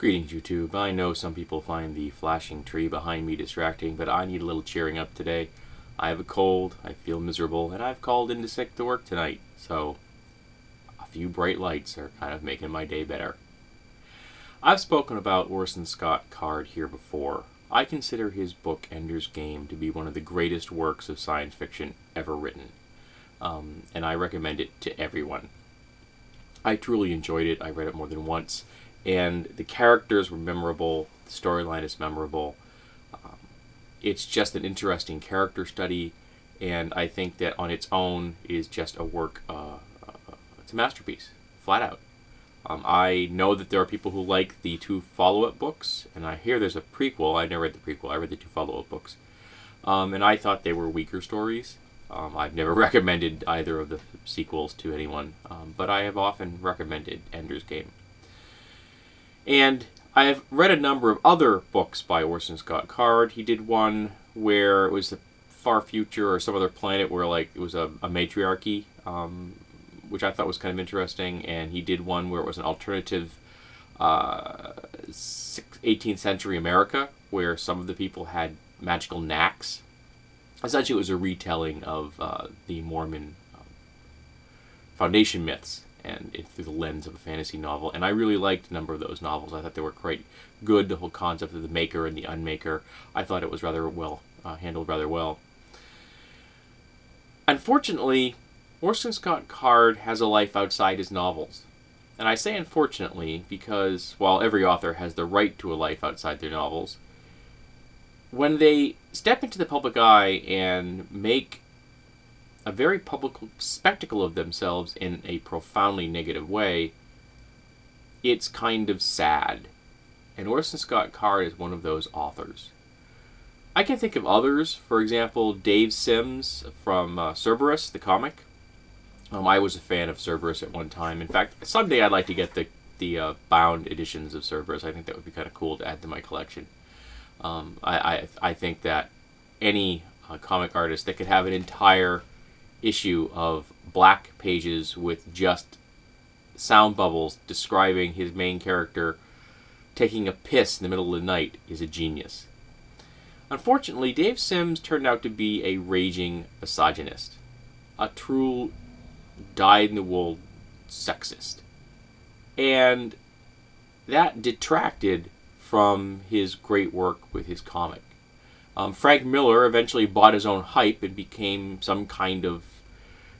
Greetings, YouTube. I know some people find the flashing tree behind me distracting, but I need a little cheering up today. I have a cold, I feel miserable, and I've called in sick to work tonight, so a few bright lights are kind of making my day better. I've spoken about Orson Scott Card here before. I consider his book Ender's Game to be one of the greatest works of science fiction ever written, and I recommend it to everyone. I truly enjoyed it. I read it more than once. And the characters were memorable. The storyline is memorable. It's just an interesting character study, and I think that on its own is just a work. It's a masterpiece, flat out. I know that there are people who like the two follow-up books, and I hear there's a prequel. I never read the prequel. I read the two follow-up books, and I thought they were weaker stories. I've never recommended either of the sequels to anyone, but I have often recommended Ender's Game. And I have read a number of other books by Orson Scott Card. He did one where it was the far future or some other planet where it was a matriarchy, which I thought was kind of interesting. And he did one where it was an alternative 18th century America where some of the people had magical knacks. Essentially, it was a retelling of the Mormon foundation myths, and through the lens of a fantasy novel. And I really liked a number of those novels. I thought they were quite good. The whole concept of the maker and the unmaker, I thought it was rather well handled rather well. Unfortunately, Orson Scott Card has a life outside his novels. And I say unfortunately because while every author has the right to a life outside their novels, when they step into the public eye and make a very public spectacle of themselves in a profoundly negative way, it's kind of sad. And Orson Scott Card is one of those authors. I can think of others. For example, Dave Sims from Cerberus, the comic. I was a fan of Cerberus at one time. In fact, someday I'd like to get the bound editions of Cerberus. I think that would be kind of cool to add to my collection. I think that any comic artist that could have an entire issue of black pages with just sound bubbles describing his main character taking a piss in the middle of the night is a genius. Unfortunately, Dave Sims turned out to be a raging misogynist, a true dyed-in-the-wool sexist, and that detracted from his great work with his comic. Frank Miller eventually bought his own hype and became some kind of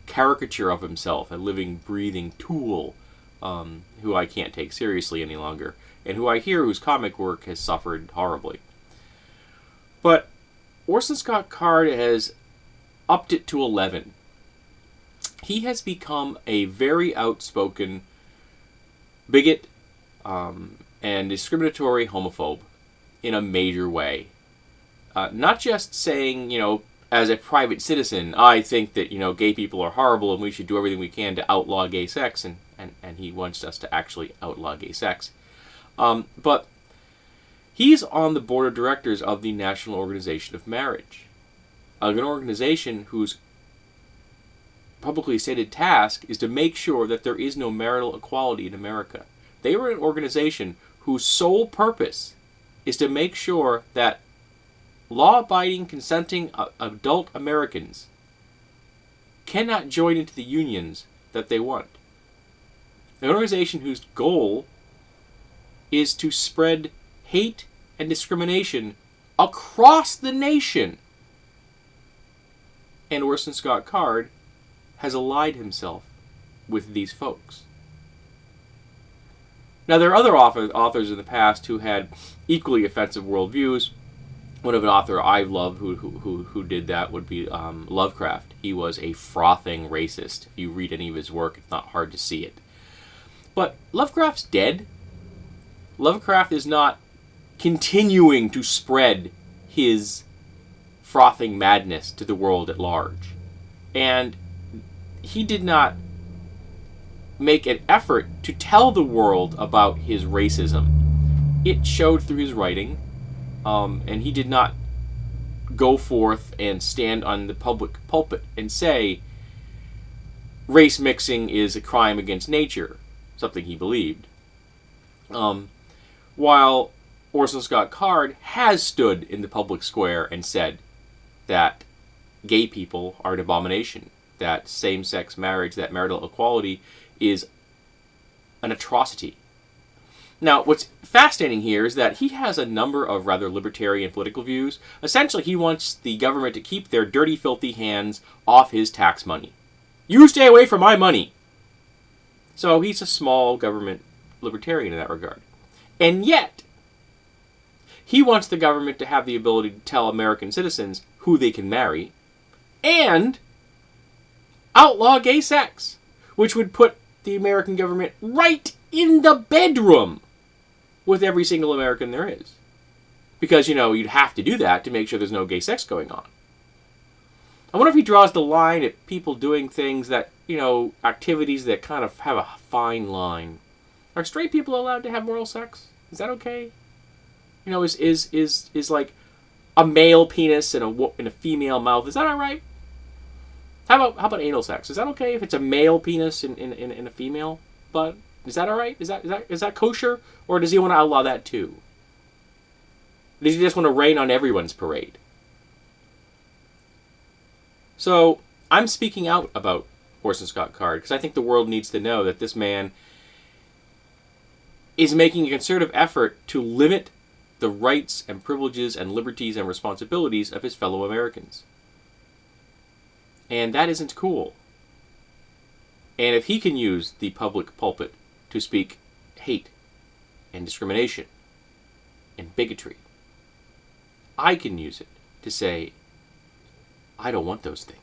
caricature of himself, a living, breathing tool who I can't take seriously any longer, and whose comic work has suffered horribly. But Orson Scott Card has upped it to 11. He has become a very outspoken bigot and discriminatory homophobe in a major way. Not just saying, as a private citizen, I think that, gay people are horrible and we should do everything we can to outlaw gay sex, and he wants us to actually outlaw gay sex. But he's on the board of directors of the National Organization of Marriage, an organization whose publicly stated task is to make sure that there is no marital equality in America. They are an organization whose sole purpose is to make sure that law-abiding, consenting adult Americans cannot join into the unions that they want. An organization whose goal is to spread hate and discrimination across the nation. And Orson Scott Card has allied himself with these folks. Now, there are other authors in the past who had equally offensive worldviews. One of an author I love who did that would be Lovecraft. He was a frothing racist. If you read any of his work, it's not hard to see it. But Lovecraft's dead. Lovecraft is not continuing to spread his frothing madness to the world at large. And he did not make an effort to tell the world about his racism. It showed through his writing. And he did not go forth and stand on the public pulpit and say race mixing is a crime against nature, something he believed. while Orson Scott Card has stood in the public square and said that gay people are an abomination, that same-sex marriage, that marital equality is an atrocity. Now, what's fascinating here is that he has a number of rather libertarian political views. Essentially, he wants the government to keep their dirty, filthy hands off his tax money. You stay away from my money. So he's a small government libertarian in that regard. And yet, he wants the government to have the ability to tell American citizens who they can marry and outlaw gay sex, which would put the American government right in the bedroom with every single American there is. Because, you'd have to do that to make sure there's no gay sex going on. I wonder if he draws the line at people doing things that, activities that kind of have a fine line. Are straight people allowed to have oral sex? Is that okay? Is like a male penis in a female mouth, is that alright? How about anal sex? Is that okay if it's a male penis in a female butt? Is that alright? Is that kosher? Or does he want to outlaw that too? Does he just want to rain on everyone's parade? So, I'm speaking out about Orson Scott Card because I think the world needs to know that this man is making a concerted effort to limit the rights and privileges and liberties and responsibilities of his fellow Americans. And that isn't cool. And if he can use the public pulpit to speak hate and discrimination and bigotry, I can use it to say, I don't want those things.